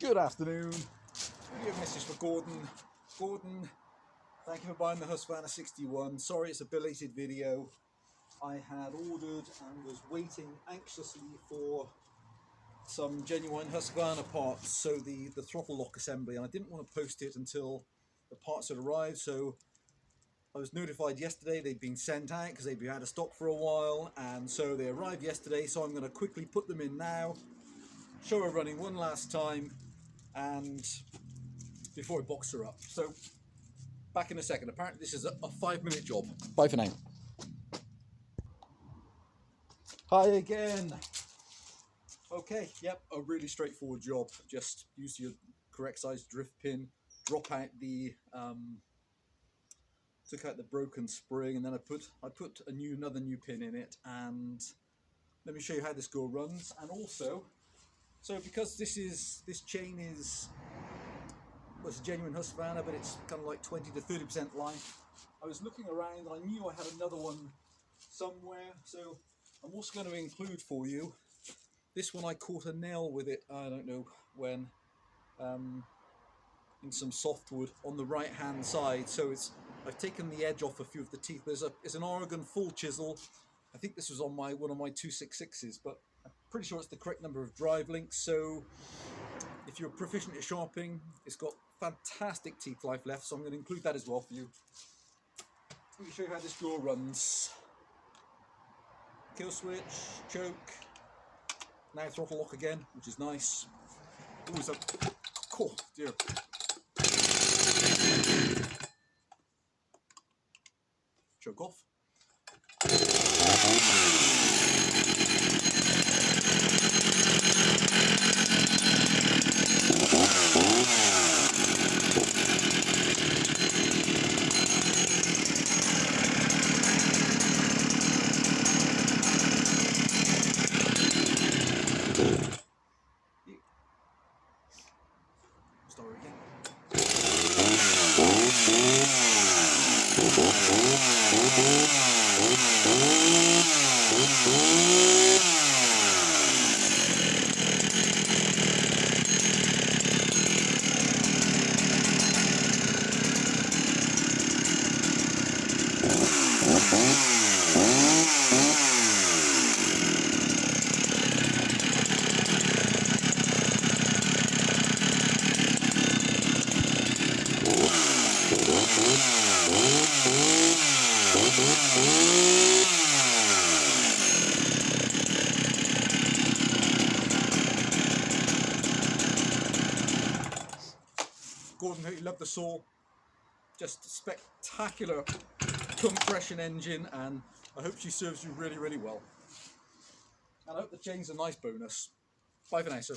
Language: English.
Good afternoon. Video message for Gordon. Gordon, thank you for buying the Husqvarna 61. Sorry it's a belated video. I had ordered and was waiting anxiously for some genuine Husqvarna parts, so the throttle lock assembly, and I didn't want to post it until the parts had arrived, so I was notified yesterday they'd been sent out because they'd been out of stock for a while, and so they arrived yesterday, so I'm going to quickly put them in now, show her running one last time, and before I box her up. So back in a second. Apparently this is a 5-minute job. Bye for now. Hi again. Okay, yep, a really straightforward job. Just use your correct size drift pin, drop out the took out the broken spring, and then I put another new pin in it, and let me show you how this girl runs. And also, so because this chain is, well, it's a genuine Husqvarna, but it's kind of like 20 to 30% life. I was looking around, I knew I had another one somewhere, so I'm also going to include for you this one. I caught a nail with it, I don't know when, in some softwood on the right hand side, so I've taken the edge off a few of the teeth. There's an Oregon full chisel. I think this was on one of my 266s, but I'm pretty sure it's the correct number of drive links. So if you're proficient at sharpening, it's got fantastic teeth life left, so I'm going to include that as well for you. Let me show you how this drawer runs. Kill switch, choke, now throttle lock again, which is nice. Ooh, it's a, oh dear. Choke off. Start again. Gordon, hope you love the saw. Just a spectacular compression engine, and I hope she serves you really, really well. And I hope the chain's a nice bonus. Bye for now, sir.